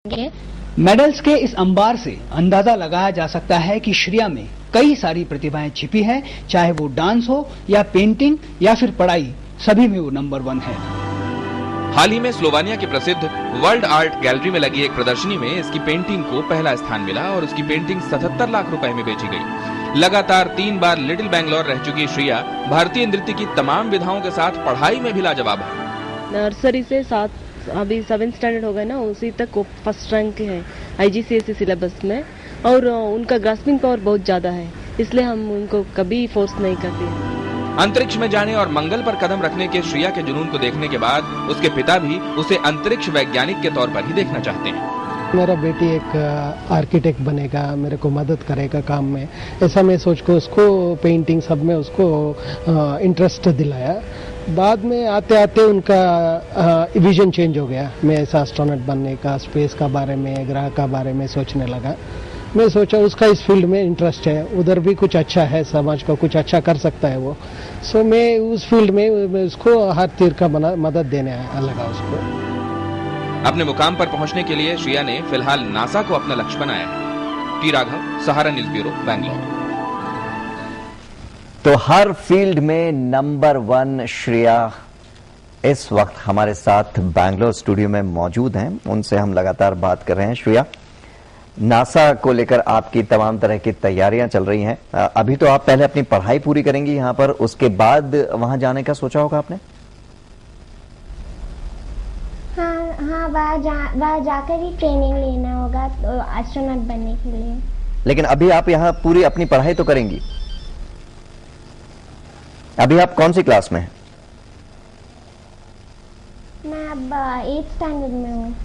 Medals के इस अंबार से अंदाजा लगाया जा सकता है कि श्रिया में कई सारी प्रतिभाएं छिपी है, चाहे वो डांस हो या पेंटिंग या फिर पढ़ाई, सभी में वो नंबर 1 है। हाल ही में स्लोवानिया की प्रसिद्ध वर्ल्ड आर्ट गैलरी में लगी एक प्रदर्शनी में इसकी पेंटिंग को पहला स्थान मिला और उसकी पेंटिंग 77 लाख रुपए में बेची गई। लगातार 3 बार लिटिल बैंगलोर रह चुकी श्रिया भारतीय नृत्य की तमाम विधाओं के साथ पढ़ाई में भी लाजवाब है। नर्सरी से 7 स्टैंडर्ड हो गए ना, उसी तक वो फर्स्ट रैंक है IGCSE सिलेबस में, और उनका ग्रास्पिंग पावर बहुत ज्यादा है, इसलिए हम उनको कभी फोर्स नहीं करते। अंतरिक्ष में जाने और मंगल पर कदम रखने के श्रिया के जुनून को देखने के बाद उसके पिता भी उसे अंतरिक्ष वैज्ञानिक के तौर पर ही देखना चाहते हैं। मेरा बेटी एक आर्किटेक्ट बनेगा, मेरे को मदद करेगा काम में, ऐसा मैं सोच को उसको पेंटिंग सब में उसको इंटरेस्ट दिलाया। बाद में आते आते उनका विजन चेंज हो गया। मैं ऐसा एस्ट्रोनॉट बनने का, स्पेस का बारे में, ग्रह का बारे में सोचने लगा। मैं सोचा उसका इस फील्ड में इंटरेस्ट है, उधर भी कुछ अच्छा है, समाज को कुछ अच्छा कर सकता है वो। सो मैं उस फील्ड में उसको हर तीर का मदद देने लगा उसको। अपने मुकाम पर पहुंचने के लिए श्रिया ने फिलहाल नासा को अपना लक्ष्य बनाया है। टी राघव, सहारा न्यूज ब्यूरो, बैंगलोर। तो हर फील्ड में नंबर 1 श्रिया इस वक्त हमारे साथ बैंगलोर स्टूडियो में मौजूद हैं। उनसे हम लगातार बात कर रहे हैं। श्रिया, नासा को लेकर आपकी तमाम तरह की तैयारियां चल रही हैं। अभी तो आप पहले अपनी पढ़ाई पूरी करेंगी यहां पर, उसके बाद वहां जाने का सोचा होगा आपने? हाँ, वहाँ जाकर ही ट्रेनिंग लेना होगा तो एस्ट्रोनॉट बनने के लिए। लेकिन अभी आप यहाँ पूरी अपनी पढ़ाई तो करेंगी। अभी आप कौन सी क्लास में हैं? मैं अब 8th स्टैंडर्ड में हूँ।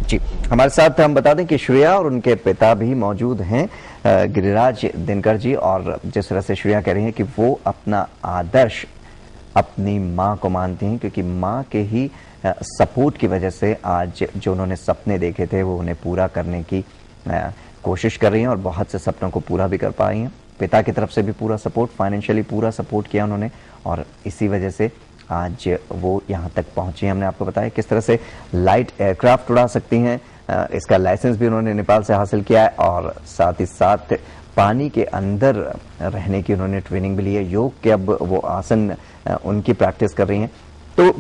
जी, हमारे साथ हम बता दें कि श्रिया और उनके पिता भी मौजूद हैं, गिरिराज दिनकर जी। और जिस तरह से श्रिया कह रही हैं कि वो अपना आदर्श अपनी माँ को मानती हैं, क्योंकि माँ के ही सपोर्ट की वजह से आज जो उन्होंने सपने देखे थे वो उन्हें पूरा करने की कोशिश कर रही हैं और बहुत से सपनों को पूरा भी कर पाई हैं। पिता की तरफ से भी पूरा सपोर्ट, फाइनेंशियली पूरा सपोर्ट किया उन्होंने, और इसी वजह से आज वो यहाँ तक पहुंची हैं। हमने आपको बताया किस तरह से लाइट एयरक्राफ्ट उड़ा सकती हैं, इसका लाइसेंस भी उन्होंने नेपाल से हासिल किया है, और साथ ही साथ पानी के अंदर रहने की उन्होंने ट्रेनिंग भी ली है। योग के अब वो आसन उनकी प्रैक्टिस कर रही हैं। तो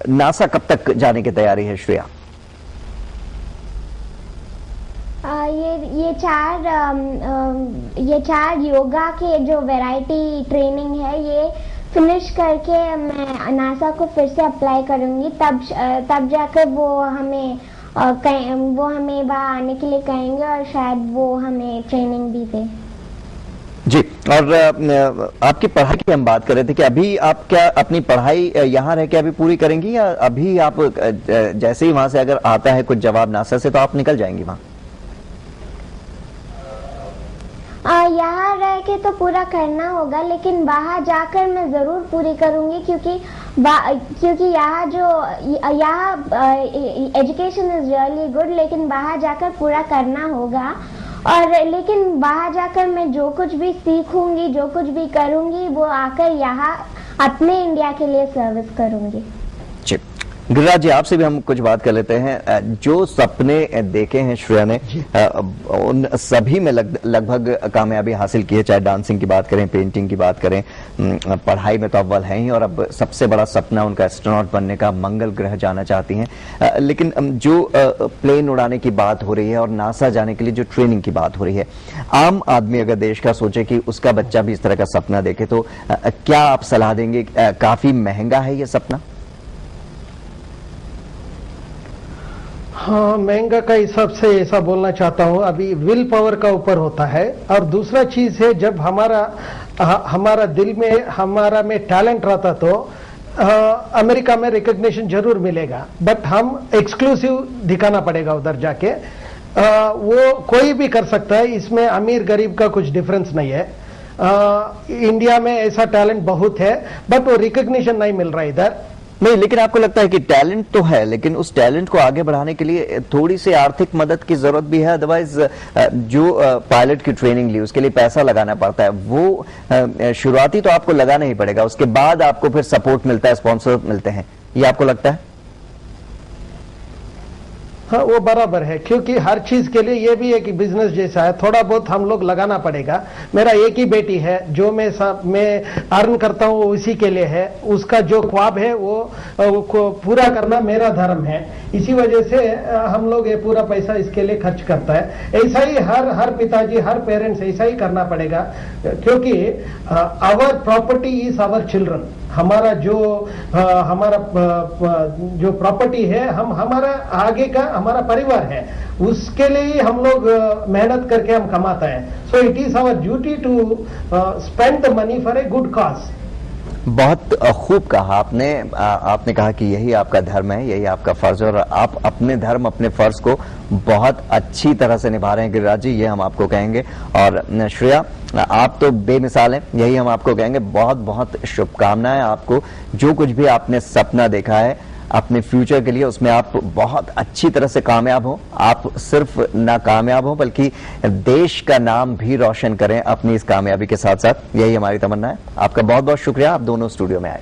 नासा कब तक जाने की तैयारी है श्रेया? ये चार योगा के जो वैरायटी ट्रेनिंग है, ये फिनिश करके मैं नासा को फिर से अप्लाई करूंगी, तब जाकर वो हमें वहाँ आने के लिए कहेंगे और शायद वो हमें ट्रेनिंग भी दे। जी, और आपकी पढ़ाई की हम बात कर रहे थे कि अभी आप क्या अपनी पढ़ाई यहाँ रह के अभी पूरी करेंगी, या अभी आप जैसे ही वहां से अगर आता है कुछ जवाब नासा से तो आप निकल जाएंगी वहां? यहाँ रह के तो पूरा करना होगा, लेकिन बाहर जाकर मैं जरूर पूरी करूंगी, क्योंकि यहाँ एजुकेशन इज रियली गुड, लेकिन बाहर जाकर पूरा करना होगा। और लेकिन बाहर जाकर मैं जो कुछ भी सीखूंगी, जो कुछ भी करूंगी, वो आकर यहाँ अपने इंडिया के लिए सर्विस करूंगी। गिरिराज जी, आपसे भी हम कुछ बात कर लेते हैं। जो सपने देखे हैं श्रेया ने, उन सभी में लगभग कामयाबी हासिल की है, चाहे डांसिंग की बात करें, पेंटिंग की बात करें, पढ़ाई में तो अव्वल है ही, और अब सबसे बड़ा सपना उनका एस्ट्रोनॉट बनने का, मंगल ग्रह जाना चाहती हैं। लेकिन जो प्लेन उड़ाने की बात हो रही है और नासा जाने के लिए जो ट्रेनिंग की बात हो रही है, आम आदमी अगर देश का सोचे कि उसका बच्चा भी इस तरह का सपना देखे, तो क्या आप सलाह देंगे? काफी महंगा है ये सपना? हाँ, महंगा का हिसाब से ऐसा बोलना चाहता हूँ, अभी विल पावर का ऊपर होता है। और दूसरा चीज है, जब हमारा दिल में हमारा में टैलेंट रहता तो अमेरिका में रिकग्निशन जरूर मिलेगा, बट हम एक्सक्लूसिव दिखाना पड़ेगा उधर जाके। वो कोई भी कर सकता है, इसमें अमीर गरीब का कुछ डिफरेंस नहीं है। इंडिया में ऐसा टैलेंट बहुत है, बट वो रिकग्निशन नहीं मिल रहा इधर। नहीं, लेकिन आपको लगता है कि टैलेंट तो है, लेकिन उस टैलेंट को आगे बढ़ाने के लिए थोड़ी सी आर्थिक मदद की जरूरत भी है? अदरवाइज जो पायलट की ट्रेनिंग ली उसके लिए पैसा लगाना पड़ता है, वो शुरुआती तो आपको लगाना ही पड़ेगा, उसके बाद आपको फिर सपोर्ट मिलता है, स्पॉन्सर मिलते हैं, ये आपको लगता है? हाँ, वो बराबर है, क्योंकि हर चीज के लिए ये भी एक बिजनेस जैसा है, थोड़ा बहुत हम लोग लगाना पड़ेगा। मेरा एक ही बेटी है, जो मैं अर्न करता हूँ उसी के लिए है, उसका जो ख्वाब है वो पूरा करना मेरा धर्म है। इसी वजह से हम लोग ये पूरा पैसा इसके लिए खर्च करता है। ऐसा ही हर पिताजी, हर पेरेंट्स ऐसा ही करना पड़ेगा, क्योंकि our property is our children. हमारा जो प्रॉपर्टी है, हमारा आगे का हमारा परिवार है, उसके लिए ही हम लोग मेहनत करके हम कमाता है। So it is our duty to spend the money for a good cause. बहुत खूब कहा आपने। आपने कहा कि यही आपका धर्म है, यही आपका फर्ज है, और आप अपने धर्म, अपने फर्ज को बहुत अच्छी तरह से निभा रहे हैं गिरिराज जी, ये हम आपको कहेंगे। और श्रेया, आप तो बेमिसाल हैं, यही हम आपको कहेंगे। बहुत बहुत शुभकामनाएं आपको। जो कुछ भी आपने सपना देखा है अपने फ्यूचर के लिए, उसमें आप बहुत अच्छी तरह से कामयाब हो। आप सिर्फ नाकामयाब हो बल्कि देश का नाम भी रोशन करें अपनी इस कामयाबी के साथ साथ, यही हमारी तमन्ना है। आपका बहुत बहुत शुक्रिया, आप दोनों स्टूडियो में आए।